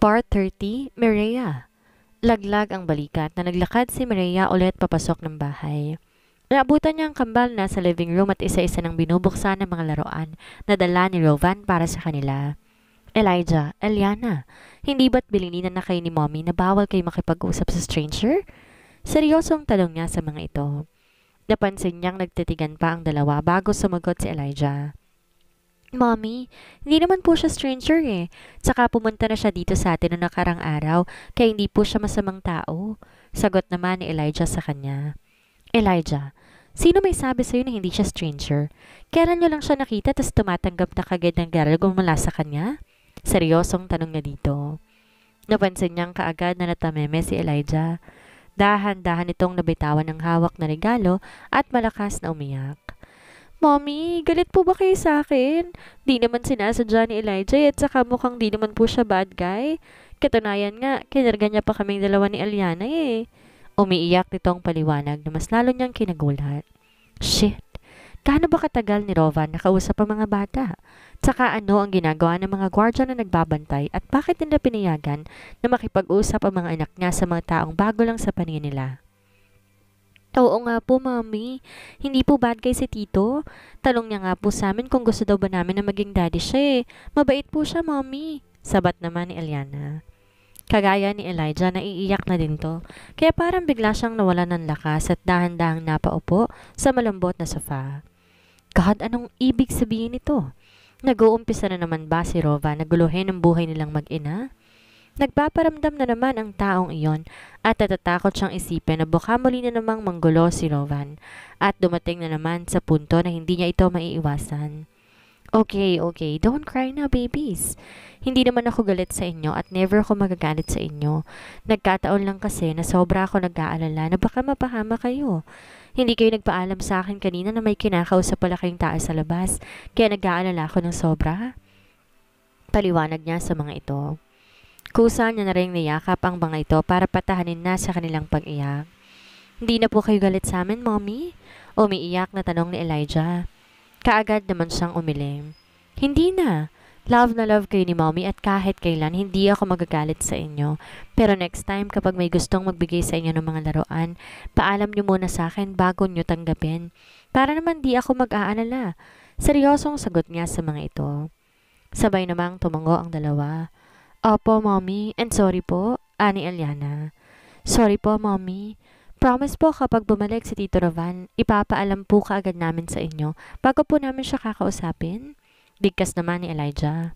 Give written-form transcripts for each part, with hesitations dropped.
Part 30, Mireya. Laglag ang balikat na naglakad si Mireya ulit papasok ng bahay. Naabutan niya ang kambal na sa living room at isa-isa ng binubuksan ng mga laruan na dala ni Rovan para sa kanila. Elijah, Eliana, hindi ba't bilininan na kayo ni Mommy na bawal kayo makipag-usap sa stranger? Seryosong tanong niya sa mga ito. Napansin niyang nagtitigan pa ang dalawa bago sumagot si Elijah. Mommy, hindi naman po siya stranger eh. Tsaka pumunta na siya dito sa atin noong nakarang araw, kaya hindi po siya masamang tao. Sagot naman ni Elijah sa kanya. Elijah, sino may sabi sa'yo na hindi siya stranger? Kailan niyo lang siya nakita tas tumatanggap na kagad ng garag mula sa kanya? Seryosong tanong niya dito. Napansin niyang kaagad na natameme si Elijah. Dahan-dahan itong nabitawan ng hawak na regalo at malakas na umiyak. Mommy, galit po ba kayo sa akin? Di naman sinasadya ni Elijah at saka mukhang di naman po siya bad guy. Katunayan nga, kinarga niya pa kaming dalawa ni Eliana eh. Umiiyak nitong paliwanag na mas lalo niyang kinagulat. Shit! Gaano ba katagal ni Rovan nakausap ang mga bata? Tsaka ano ang ginagawa ng mga gwardya na nagbabantay at bakit nila pinayagan na makipag-usap ang mga anak niya sa mga taong bago lang sa paningin nila? Oo nga po, Mommy. Hindi po bad guy si Tito. Talong niya nga po sa amin kung gusto daw ba namin na maging daddy siya eh. Mabait po siya, Mommy. Sabat naman ni Eliana. Kagaya ni Elijah, naiiyak na din to. Kaya parang bigla siyang nawalan ng lakas at dahan-dahang napaupo sa malambot na sofa. God, anong ibig sabihin nito? Nag-uumpisa na naman ba si Rova na guluhin ang buhay nilang mag-ina? Nagpaparamdam na naman ang taong iyon at natatakot siyang isipin na baka muli na namang manggulo si Rovan at dumating na naman sa punto na hindi niya ito maiiwasan. Okay, don't cry na babies. Hindi naman ako galit sa inyo at never ako magagalit sa inyo. Nagkataon lang kasi na sobra ako nag-aalala na baka mapahama kayo. Hindi kayo nagpaalam sa akin kanina na may kinakausap pala kayong tao sa labas kaya nag-aalala ako ng sobra. Paliwanag niya sa mga ito. Kusa niya na rin niyakap ang mga ito para patahanin na sa kanilang pag-iyak. Hindi na po kayo galit sa amin, Mommy? Umiiyak na tanong ni Elijah. Kaagad naman siyang umiling. Hindi na. Love na love kayo ni Mommy at kahit kailan hindi ako magagalit sa inyo. Pero next time kapag may gustong magbigay sa inyo ng mga laruan, paalam niyo muna sa akin bago niyo tanggapin. Para naman di ako mag-aalala. Seryosong sagot niya sa mga ito. Sabay namang tumango ang dalawa. Opo, Mommy. And sorry po, ani Eliana. Sorry po, Mommy. Promise po kapag bumalik si Tito Rovan, ipapaalam po kaagad namin sa inyo bago po namin siya kakausapin. Bigkas naman ni Elijah.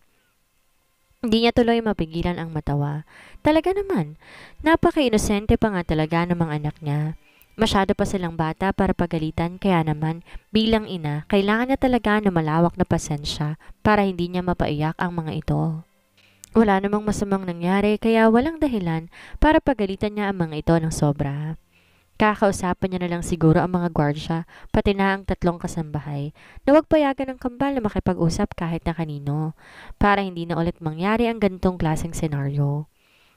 Hindi niya tuloy mapigilan ang matawa. Talaga naman, napaka-inosente pa nga talaga ng mga anak niya. Masyado pa silang bata para pagalitan kaya naman bilang ina, kailangan niya talaga ng malawak na pasensya para hindi niya mapaiyak ang mga ito. Wala namang masamang nangyari kaya walang dahilan para pagalitan niya ang mga ito ng sobra. Kakausapin niya na lang siguro ang mga gwardya, pati na ang tatlong kasambahay, na huwag payagan ng kambal na makipag-usap kahit na kanino, para hindi na ulit mangyari ang ganitong klaseng senaryo.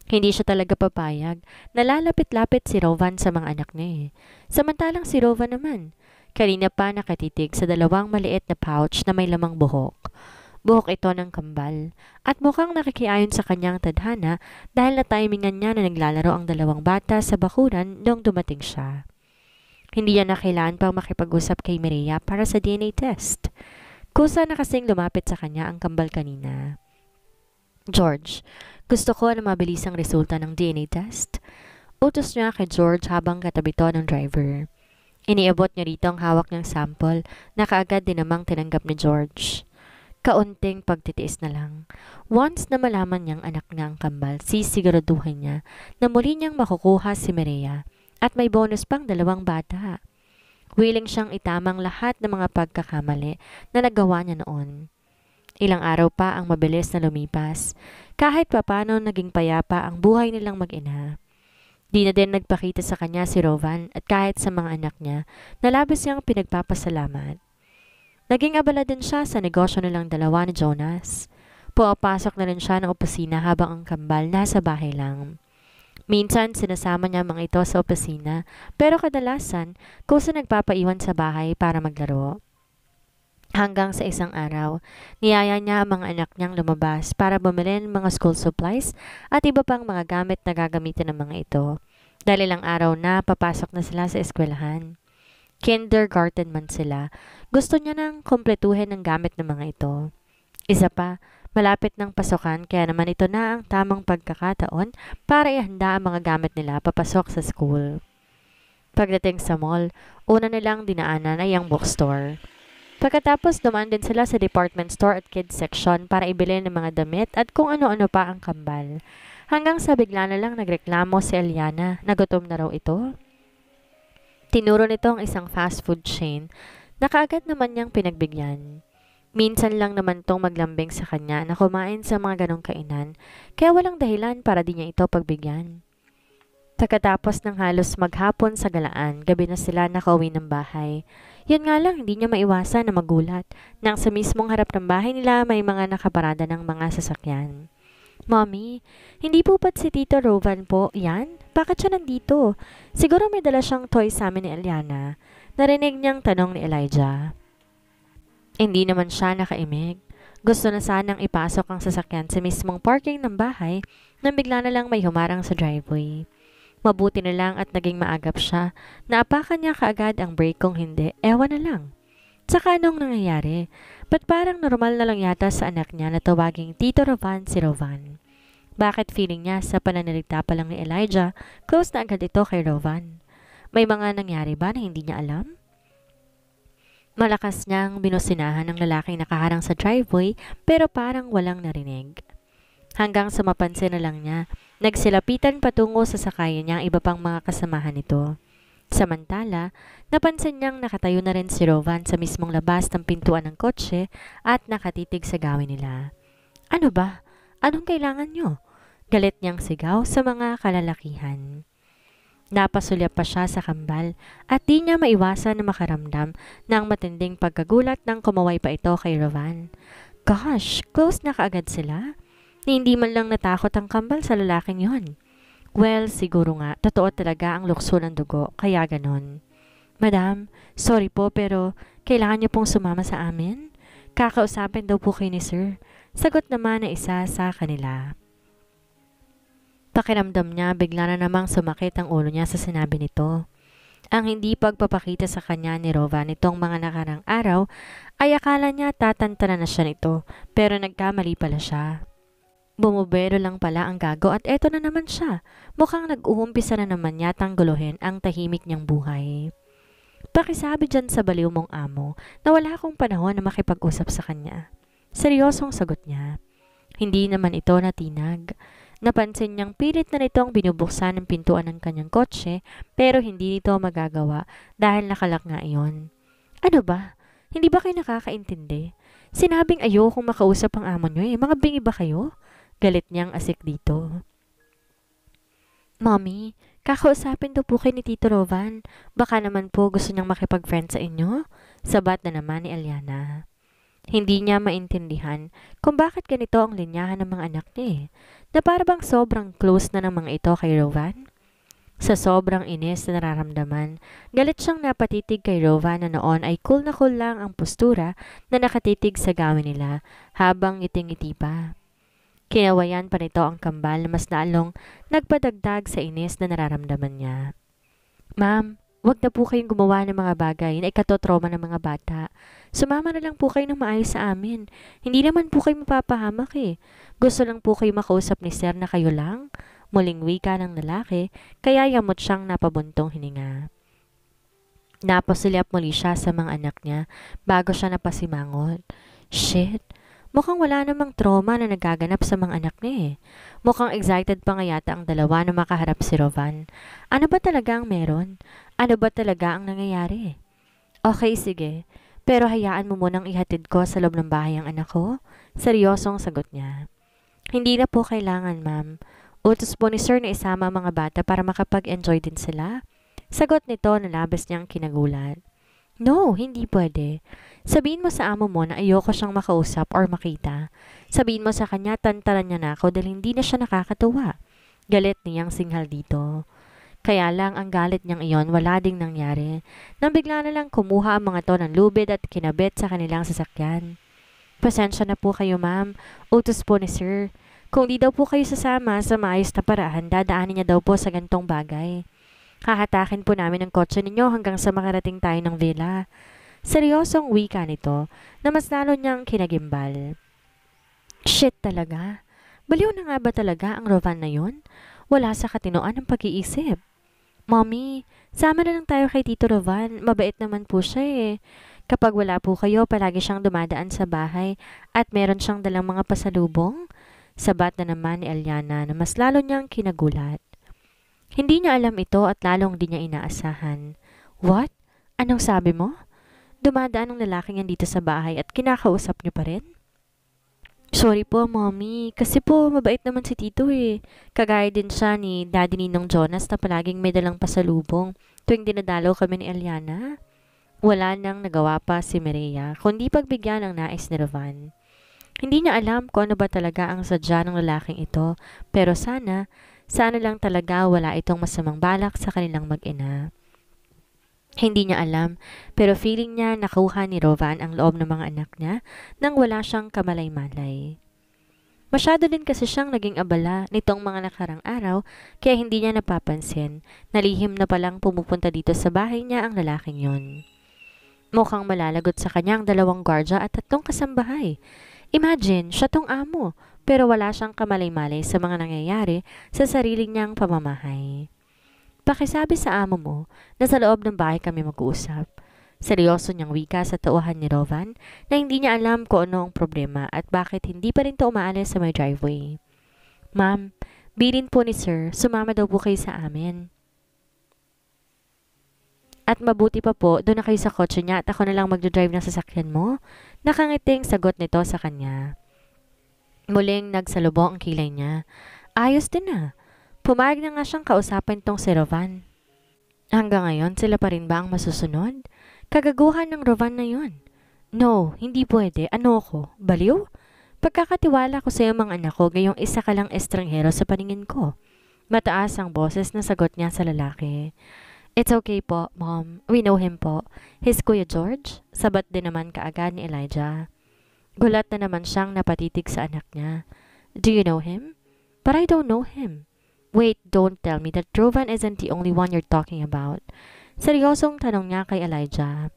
Hindi siya talaga papayag, nalalapit-lapit si Rovan sa mga anak niya eh. Samantalang si Rovan naman, kanina pa nakatitig sa dalawang maliit na pouch na may lamang buhok. Buhok ito ng kambal at mukhang nakikiayon sa kanyang tadhana dahil na-timingan niya na naglalaro ang dalawang bata sa bakuran noong dumating siya. Hindi niya na kailangan pang makipag-usap kay Mireya para sa DNA test. Kusa na kasing lumapit sa kanya ang kambal kanina. George, gusto ko na mabilis ang resulta ng DNA test. Utos niya kay George habang katabi to ng driver. Iniabot niya rito ang hawak niyang sample na kaagad din namang tinanggap ni George. Kaunting pagtitiis na lang. Once na malaman niyang anak niya ang kambal, sisiguraduhin niya na muli niyang makukuha si Mireya at may bonus pang dalawang bata. Willing siyang itamang lahat ng mga pagkakamali na nagawa niya noon. Ilang araw pa ang mabilis na lumipas, kahit papano naging payapa ang buhay nilang mag-ina. Di na din nagpakita sa kanya si Rovan at kahit sa mga anak niya, nalabis niyang pinagpapasalamat. Naging abala din siya sa negosyo nilang dalawa ni Jonas. Pumapasok na rin siya ng opisina habang ang kambal nasa bahay lang. Minsan sinasama niya mga ito sa opisina pero kadalasan kusa nagpapaiwan sa bahay para maglaro. Hanggang sa isang araw, niyaya niya ang mga anak niyang lumabas para bumili ng mga school supplies at iba pang mga gamit na gagamitin ng mga ito. Dahil ilang araw na papasok na sila sa eskwelahan. Kindergarten man sila, gusto niya nang kumpletuhin ng gamit ng mga ito. Isa pa, malapit ng pasukan kaya naman ito na ang tamang pagkakataon para ihanda ang mga gamit nila papasok sa school. Pagdating sa mall, una nilang dinaanan ay ang bookstore. Pagkatapos dumaan din sila sa department store at kids section para ibili ng mga damit at kung ano-ano pa ang kambal. Hanggang sa bigla na lang nagreklamo si Eliana na gutom na raw ito. Tinuro nito ang isang fast food chain na kaagad naman niyang pinagbigyan. Minsan lang naman tong maglambing sa kanya na kumain sa mga ganong kainan, kaya walang dahilan para di niya ito pagbigyan. Pagkatapos ng halos maghapon sa galaan, gabi na sila nakauwi ng bahay. Yun nga lang, hindi niya maiwasan na magulat nang sa mismong harap ng bahay nila may mga nakaparada ng mga sasakyan. Mommy, hindi po ba't si Tito Rovan po yan? Bakit siya nandito? Siguro may dala siyang toy sa amin ni Eliana. Narinig niyang tanong ni Elijah. Hindi naman siya nakaimig. Gusto na sanang ipasok ang sasakyan sa mismong parking ng bahay nang bigla na lang may humarang sa driveway. Mabuti na lang at naging maagap siya. Naapakan niya kaagad ang brake kung hindi, ewan na lang. Tsaka anong nangyayari? Ba't parang normal na lang yata sa anak niya na tawaging Tito Rovan si Rovan? Bakit feeling niya sa pananalita pa lang ni Elijah, close na agad ito kay Rovan? May mga nangyari ba na hindi niya alam? Malakas niyang binusinahan ng lalaking nakaharang sa driveway pero parang walang narinig. Hanggang sa mapansin na lang niya, nagsilapitan patungo sa sakayan niya ang iba pang mga kasamahan nito. Samantala, napansin niyang nakatayo na rin si Rovan sa mismong labas ng pintuan ng kotse at nakatitig sa gawin nila. Ano ba? Anong kailangan niyo? Galit niyang sigaw sa mga kalalakihan. Napasulyap pa siya sa kambal at di niya maiwasan na makaramdam ng matinding pagkagulat nang kumaway pa ito kay Rovan. Gosh, close na kaagad sila? Hindi man lang natakot ang kambal sa lalaking yon. Well, siguro nga, totoo talaga ang lukso ng dugo, kaya ganon. Madam, sorry po pero kailangan niyo pong sumama sa amin? Kakausapin daw po kayo ni sir. Sagot naman na isa sa kanila. Pakiramdam niya, bigla na namang sumakit ang ulo niya sa sinabi nito. Ang hindi pagpapakita sa kanya ni Rovan nitong mga nakarang araw ay akala niya tatantanan na siya nito pero nagkamali pala siya. Bumubero lang pala ang gago at eto na naman siya. Mukhang nag-uumpisa na naman yatang guluhin ang tahimik niyang buhay. Pakisabi dyan sa baliw mong amo na wala akong panahon na makipag-usap sa kanya. Seryosong sagot niya. Hindi naman ito natinag. Napansin niyang pilit na nitong binubuksan ang pintuan ng kanyang kotse pero hindi nito magagawa dahil nakalak nga iyon. Ano ba? Hindi ba kayo nakakaintindi? Sinabing ayokong makausap ang amo niyo eh. Mga bingi ba kayo? Galit niyang asik dito. Mommy, kakausapin daw po kayo ni Tito Rovan. Baka naman po gusto niyang makipag-friend sa inyo? Sabat na naman ni Eliana. Hindi niya maintindihan kung bakit ganito ang linyahan ng mga anak niya eh. Na para bang sobrang close na ng mga ito kay Rovan? Sa sobrang inis na nararamdaman, galit siyang napatitig kay Rovan na noon ay cool na cool lang ang postura na nakatitig sa gawin nila habang ngiting-ngiti pa. Kinawayan pa nito ang kambal na mas lalong nagpadagdag sa inis na nararamdaman niya. Ma'am, wag na po kayong gumawa ng mga bagay na ikatotrauma ng mga bata. Sumama na lang po kayo ng maayos sa amin. Hindi naman po kayo mapapahamak eh. Gusto lang po kayo makausap ni Sir na kayo lang. Muling wika ng lalaki, kaya yamot siyang napabuntong hininga. Napasulyap muli siya sa mga anak niya bago siya napasimangot. Shit! Mukhang wala namang trauma na nagaganap sa mga anak niya eh. Mukhang excited pa nga yata ang dalawa na makaharap si Rovan. Ano ba talaga ang meron? Ano ba talaga ang nangyayari? Okay, sige. Pero hayaan mo munang ihatid ko sa loob ng bahay ang anak ko? Seryosong sagot niya. Hindi na po kailangan, ma'am. Utos po ni Sir na isama ang mga bata para makapag-enjoy din sila. Sagot nito na labis niyang kinagulat. No, hindi pwede. Sabihin mo sa amo mo na ayoko siyang makausap or makita. Sabihin mo sa kanya tantaran niya na ako dahil hindi na siya nakakatuwa. Galit niyang singhal dito. Kaya lang ang galit niyang iyon wala ding nangyari. Nang bigla na lang kumuha ang mga to ng lubid at kinabit sa kanilang sasakyan. Pasensya na po kayo ma'am, utos po ni sir. Kung di daw po kayo sasama sa maayos na paraan, dadaanin niya daw po sa gantong bagay. Hahatakin po namin ang kotse ninyo hanggang sa makarating tayo ng villa. Seryosong wika nito na mas lalo niyang kinagimbal. Shit talaga. Baliw na nga ba talaga ang Rovan na yun? Wala sa katinoan ng pag-iisip. Mommy, sama na lang tayo kay Tito Rovan. Mabait naman po siya eh. Kapag wala po kayo, palagi siyang dumadaan sa bahay at meron siyang dalang mga pasalubong. Sabat na naman ni Eliana na mas lalo niyang kinagulat. Hindi niya alam ito at lalong di niya inaasahan. What? Anong sabi mo? Dumadaan ang lalaking yan dito sa bahay at kinakausap niyo pa rin? Sorry po, Mommy. Kasi po, mabait naman si Tito eh. Kagaya din siya ni Daddy Ninong Jonas na palaging may dalang pasalubong tuwing dinadalaw kami ni Eliana. Wala nang nagawa pa si Mireya, kundi pagbigyan ng nais ni Rovan. Hindi niya alam kung ano ba talaga ang sadya ng lalaking ito, pero sana lang talaga wala itong masamang balak sa kanilang mag-ina. Hindi niya alam, pero feeling niya nakuha ni Rovan ang loob ng mga anak niya nang wala siyang kamalay-malay. Masyado din kasi siyang naging abala nitong mga nakarang araw kaya hindi niya napapansin na lihim na palang pumupunta dito sa bahay niya ang lalaking yon. Mukhang malalagot sa kanya ang 2 gwardya at 3 kasambahay. Imagine, siya tong amo, pero wala siyang kamalay-malay sa mga nangyayari sa sarili niyang pamamahay. Pakisabi sa amo mo na sa loob ng bahay kami mag-uusap. Seryoso niyang wika sa tauhan ni Rovan na hindi niya alam kung ano ang problema at bakit hindi pa rin to umaalis sa may driveway. Ma'am, bilin po ni sir, sumama daw po kayo sa amin. At mabuti pa po, doon na kayo sa kotse niya at ako na lang magdadrive ng sasakyan mo. Nakangiting sagot nito sa kanya. Muling nagsalubong ang kilay niya. Ayos din na. Pumayag na nga siyang kausapin tong si Rovan. Hanggang ngayon, sila pa rin ba ang masusunod? Kagaguhan ng Rovan na yun. No, hindi pwede. Ano ko? Baliw? Pagkakatiwala ko sa iyo mga anak ko, gayong isa ka lang estranghero sa paningin ko. Mataas ang boses na sagot niya sa lalaki. It's okay po, Mom. We know him po. His Kuya George? Sabat din naman kaagad ni Elijah. Gulat na naman siyang napatitig sa anak niya. Do you know him? But I don't know him. Wait, don't tell me that Rovan isn't the only one you're talking about. Seryosong tanong niya kay Elijah.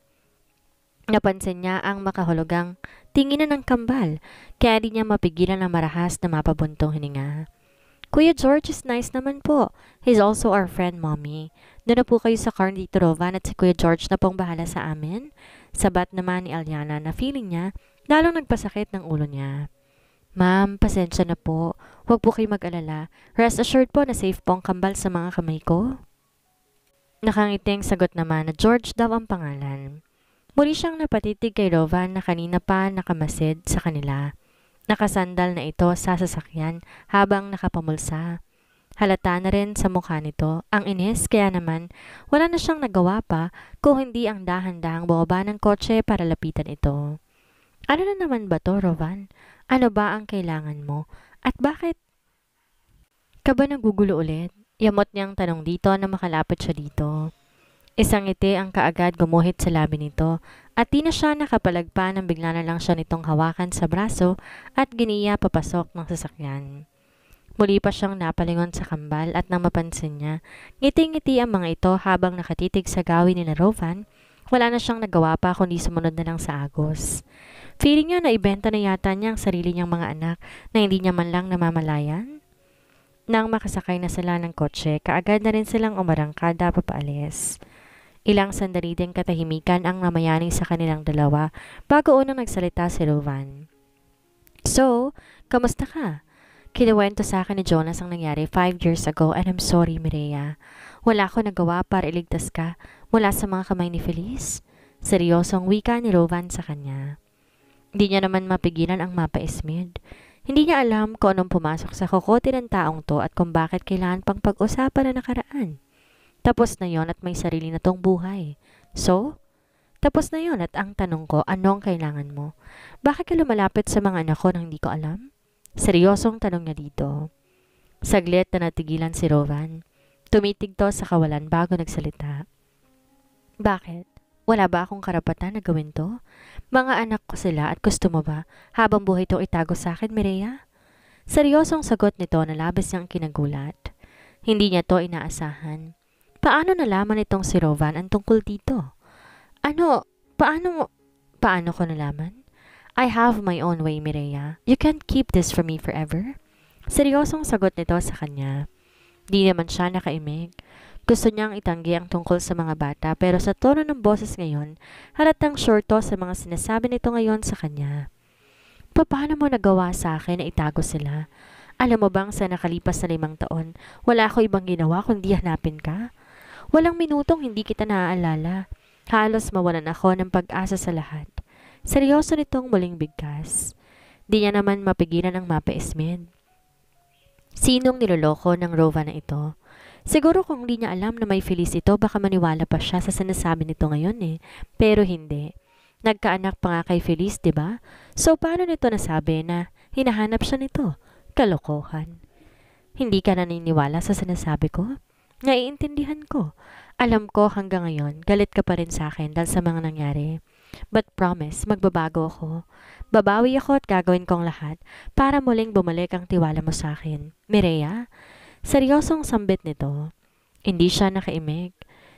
Napansin niya ang makahulugang tinginan ng kambal, kaya di niya mapigilan ang marahas na mapabuntong hininga. Kuya George is nice naman po. He's also our friend, Mommy. Doon na po kayo sa car ni Tito Rovan at si Kuya George na pong bahala sa amin. Sabat naman ni Eliana na feeling niya lalong nagpasakit ng ulo niya. Ma'am, pasensya na po. Huwag po kayo mag-alala. Rest assured po na safe po ang kambal sa mga kamay ko. Nakangiting sagot naman na George daw ang pangalan. Muli siyang napatitig kay Rovan na kanina pa nakamasid sa kanila. Nakasandal na ito sa sasakyan habang nakapamulsa. Halata na rin sa mukha nito ang inis kaya naman wala na siyang nagawa pa kung hindi ang dahan-dahang bumaba ng kotse para lapitan ito. Ano na naman ba to, Rovan? Ano ba ang kailangan mo? At bakit ka ba nagugulo ulit? Yamot niyang tanong dito na makalapit siya dito. Isang ngiti ang kaagad gumuhit sa labi nito at di na siya nakapalagpa nang bigla na lang siya nitong hawakan sa braso at giniya papasok ng sasakyan. Muli pa siyang napalingon sa kambal at nang mapansin niya, ngiti-ngiti ang mga ito habang nakatitig sa gawin ni Rovan, wala na siyang nagawa pa kundi sumunod na lang sa agos. Feeling niya na ibenta na yata niya ang sarili niyang mga anak na hindi niya man lang namamalayan. Nang makasakay na sila ng kotse, kaagad na rin silang umarangkada papaalis. Ilang sandali din katahimikan ang namayani sa kanilang dalawa bago unang nagsalita si Rovan. So, kamusta ka? Kinuwento sa akin ni Jonas ang nangyari 5 years ago and I'm sorry, Mireya. Wala ko nagawa para iligtas ka mula sa mga kamay ni Feliz. Seryosong wika ni Rovan sa kanya. Hindi niya naman mapigilan ang mapa-ismid. Hindi niya alam kung anong pumasok sa kokote ng taong to at kung bakit kailangan pang pag-usapan na nakaraan. Tapos na yon at may sarili na tong buhay. So, tapos na yon at ang tanong ko, anong kailangan mo? Bakit ka lumalapit sa mga anak ko nang hindi ko alam? Seryosong tanong niya dito. Saglit na natigilan si Rovan. Tumitig to sa kawalan bago nagsalita. Bakit? Wala ba akong karapatan na gawin to? Mga anak ko sila at gusto mo ba habang buhay to itago sa akin, Mireya? Seryosong sagot nito na labis niyang kinagulat. Hindi niya to inaasahan. Paano nalaman itong si Rovan ang tungkol dito? Ano? Paano ko nalaman? I have my own way, Mireya. You can't keep this from me forever. Seryosong sagot nito sa kanya. Di naman siya nakaimig. Gusto niyang itanggi ang tungkol sa mga bata pero sa tono ng boses ngayon, halatang sure to sa mga sinasabi nito ngayon sa kanya. Paano mo nagawa sa akin na itago sila? Alam mo bang sa nakalipas na 5 taon, wala ako ibang ginawa kundi hanapin ka? Walang minutong hindi kita naaalala. Halos mawalan ako ng pag-asa sa lahat. Seryoso nitong muling bigkas. Di niya naman mapigilan ang mapaismid. Sinong niloloko ng Rovan na ito? Siguro kung di niya alam na may Feliz ito, baka maniwala pa siya sa sinasabi nito ngayon eh. Pero hindi. Nagkaanak pa nga kay Feliz, di ba? So paano nito nasabi na hinahanap siya nito? Kalokohan. Hindi ka naniniwala sa sinasabi ko? Naiintindihan ko. Alam ko hanggang ngayon, galit ka pa rin sa akin dahil sa mga nangyari. But promise, magbabago ako. Babawi ako at gagawin kong lahat para muling bumalik ang tiwala mo sa akin. Mireya? Seryosong sambit nito. Hindi siya nakaimig.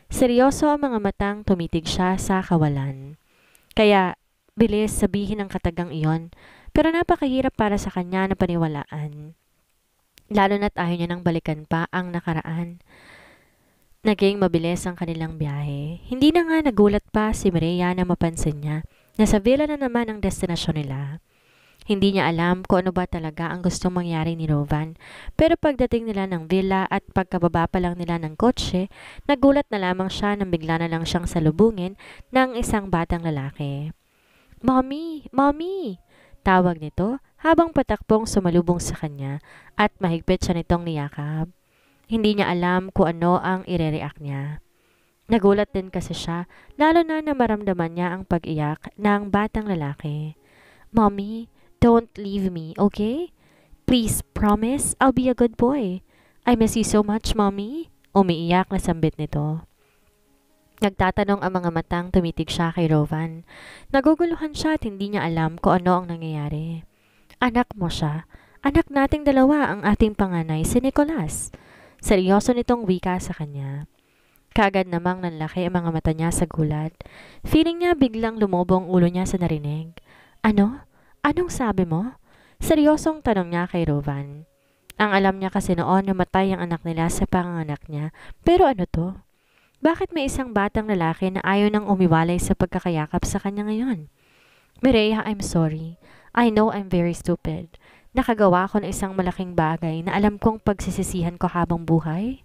Seryoso ang mga matang tumitig siya sa kawalan. Kaya, bilis sabihin ang katagang iyon, pero napakahirap para sa kanya na paniwalaan. Lalo na't ayaw niya nang balikan pa ang nakaraan. Naging mabilis ang kanilang biyahe. Hindi na nga nagulat pa si Mireya na mapansin niya na sa villa na naman ang destinasyon nila. Hindi niya alam kung ano ba talaga ang gustong mangyari ni Rovan. Pero pagdating nila ng villa at pagkababa pa lang nila ng kotse, nagulat na lamang siya nang bigla na lang siyang salubungin ng isang batang lalaki. Mommy! Mommy! Tawag nito habang patakbong sumalubong sa kanya at mahigpit siya nitong niyakap. Hindi niya alam kung ano ang ire-react niya. Nagulat din kasi siya, lalo na maramdaman niya ang pag-iyak ng batang lalaki. Mommy, don't leave me, okay? Please, promise, I'll be a good boy. I miss you so much, Mommy. Umiiyak na sambit nito. Nagtatanong ang mga matang tumitig siya kay Rovan. Naguguluhan siya at hindi niya alam kung ano ang nangyayari. Anak mo siya. Anak nating dalawa ang ating panganay, si Nicolas. Seryoso nitong wika sa kanya. Kagad namang nanlaki ang mga mata niya sa gulat. Feeling niya biglang lumubong ulo niya sa narinig. Ano? Anong sabi mo? Seryosong tanong niya kay Rovan. Ang alam niya kasi noon namatay ang anak nila sa panganganak niya. Pero ano to? Bakit may isang batang lalaki na ayaw nang umiwalay sa pagkakayakap sa kanya ngayon? Mireya, I'm sorry. I know I'm very stupid. Nakagawa ko ng isang malaking bagay na alam kong pagsisisihan ko habang buhay.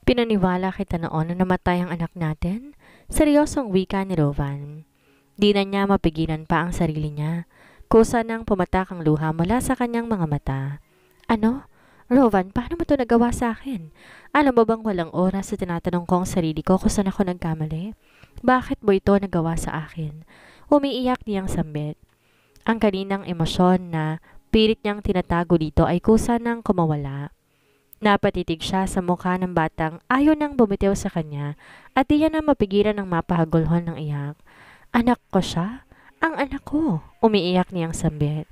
Pinaniwala kita noon na namatay ang anak natin? Seryosong wika ni Rovan. Di na niya mapigilan pa ang sarili niya. Kusa nang pumatak ang luha mula sa kanyang mga mata. Ano? Rovan, paano mo ito nagawa sa akin? Alam mo bang walang oras sa tinatanong ko ang sarili ko kung saan ako nagkamali? Bakit mo ito nagawa sa akin? Umiiyak niyang sambit. Ang kaninang emosyon na pilit niyang tinatago dito ay kusa nang kumawala. Napatitig siya sa mukha ng batang ayaw nang bumitiw sa kanya at di na mapigilan ng mapahagulhon ng iyak. Anak ko siya? Ang anak ko, umiiyak niyang sambit.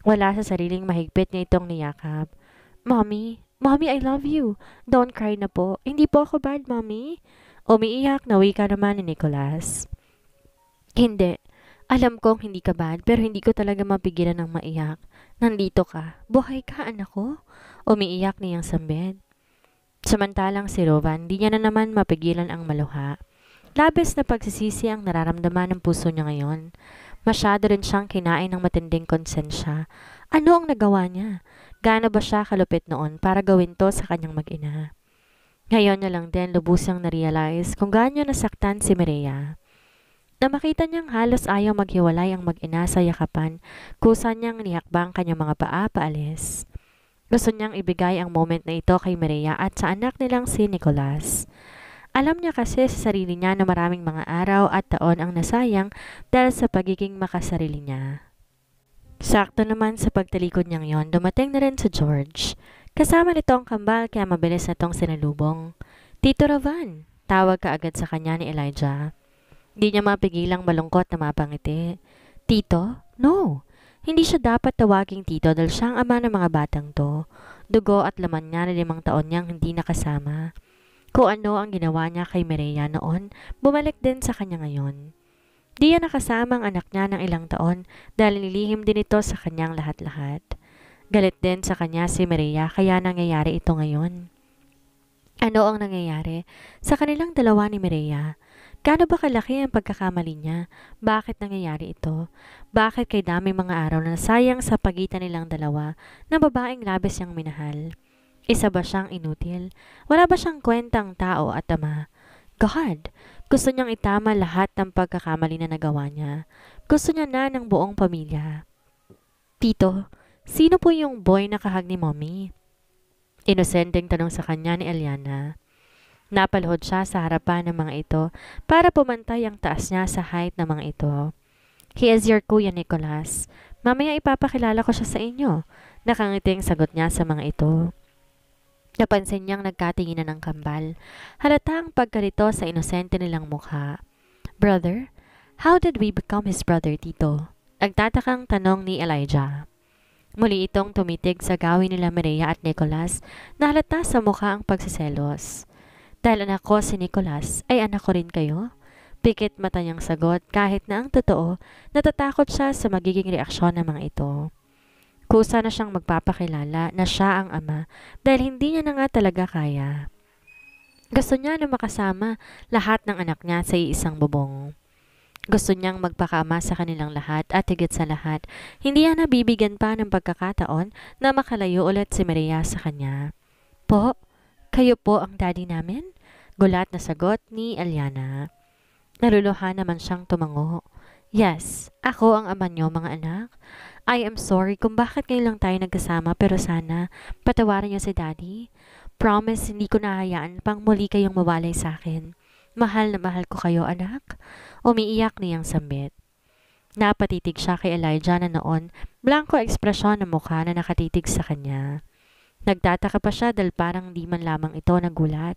Wala sa sariling mahigpit niya itong niyakap. Mommy, Mommy, I love you. Don't cry na po. Hindi po ako bad, Mommy. Umiiyak na wika naman ni Nicolas. Hindi. Alam kong hindi ka bad pero hindi ko talaga mapigilan ng maiyak. Nandito ka. Buhay ka, anak ko. Umiiyak niyang sambit. Samantalang si Rovan, di niya na naman mapigilan ang maluha. Labis na pagsisisi ang nararamdaman ng puso niya ngayon. Masyado rin siyang kinain ng matinding konsensya. Ano ang nagawa niya? Gaano ba siya kalupit noon para gawin to sa kanyang mag-ina? Ngayon niya lang din lubusang na-realize kung gaano nasaktan si Mireya. Na makita niyang halos ayaw maghiwalay ang mag-ina sa yakapan, kusa niyang nihakbang kanyang mga paa paalis. Gusto niyang ibigay ang moment na ito kay Mireya at sa anak nilang si Nicolas. Alam niya kasi sa sarili niya na maraming mga araw at taon ang nasayang dahil sa pagiging makasarili niya. Sakto naman sa pagtalikod niyang yon, dumating na rin si George. Kasama nito ang kambal kaya mabilis na tong sinalubong. Tito Ravan, tawag ka agad sa kanya ni Elijah. Di niya mapigilang malungkot na mapangiti. Tito? No. Hindi siya dapat tawaging tito dahil siya ang ama ng mga batang to. Dugo at laman niya na 5 taon niyang hindi nakasama. Kung ano ang ginawa niya kay Mireya noon, bumalik din sa kanya ngayon. Di niya nakasama ang anak niya ng ilang taon dahil nilihim din ito sa kanyang lahat-lahat. Galit din sa kanya si Mireya kaya nangyayari ito ngayon. Ano ang nangyayari sa kanilang dalawa ni Mireya? Gaano ba kalaki ang pagkakamali niya? Bakit nangyayari ito? Bakit kay daming mga araw na nasayang sa pagitan nilang dalawa na babaeng labis niyang minahal? Isa ba siyang inutil? Wala ba siyang kwentang tao at ama? God! Gusto niyang itama lahat ng pagkakamali na nagawa niya. Gusto niya na ng buong pamilya. Tito, sino po yung boy na kahag ni Mommy? Inosenteng tanong sa kanya ni Eliana. Napalhod siya sa harapan ng mga ito para pumantay ang taas niya sa height ng mga ito. He is your Kuya Nicholas. Mamaya ipapakilala ko siya sa inyo. Nakangiting sagot niya sa mga ito. Napansin niyang nagkatinginan ng kambal. Halata ang pagkalito sa inosente nilang mukha. Brother, how did we become his brother, Tito? Nagtatakang tanong ni Elijah. Muli itong tumitig sa gawin nila Mireya at Nicholas na halata sa mukha ang pagsiselos. Dahil anak ko si Nicholas, ay anak ko rin kayo? Pikit mata niyang sagot kahit na ang totoo, natatakot siya sa magiging reaksyon ng mga ito. Kusa na siyang magpapakilala na siya ang ama dahil hindi niya na nga talaga kaya. Gusto niya na makasama lahat ng anak niya sa iisang bubong. Gusto niyang magpakaama sa kanilang lahat at higit sa lahat, hindi niya nabibigyan pa ng pagkakataon na makalayo ulit si Mireya sa kanya. Po, kayo po ang daddy namin? Gulat na sagot ni Eliana. Naluluha naman siyang tumango. Yes, ako ang ama niyo mga anak. I am sorry kung bakit ngayon lang tayo nagkasama pero sana patawarin niyo si daddy. Promise hindi ko nahayaan pang muli kayong mawalay sa akin. Mahal na mahal ko kayo anak. Umiiyak niyang sambit. Napatitig siya kay Elijah na noon, blanko ekspresyon ng mukha na nakatitig sa kanya. Nagtataka pa siya dahil parang di man lamang ito nagulat.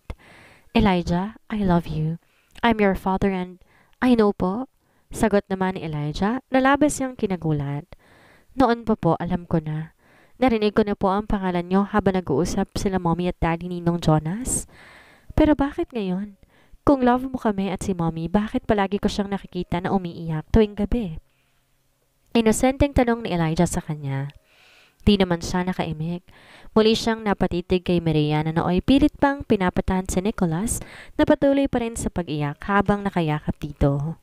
Elijah, I love you. I'm your father and I know po. Sagot naman ni Elijah na labis niyang kinagulat. Noon pa po alam ko na. Narinig ko na po ang pangalan niyo habang nag-uusap sila mommy at daddy Ninong Jonas. Pero bakit ngayon? Kung love mo kami at si mommy, bakit palagi ko siyang nakikita na umiiyak tuwing gabi? Inosenteng tanong ni Elijah sa kanya. Di naman siya nakaimik. Muli siyang napatitig kay Mireya na nooy pilit pang pinapatahan si Nicholas na patuloy pa rin sa pag-iyak habang nakayakap dito.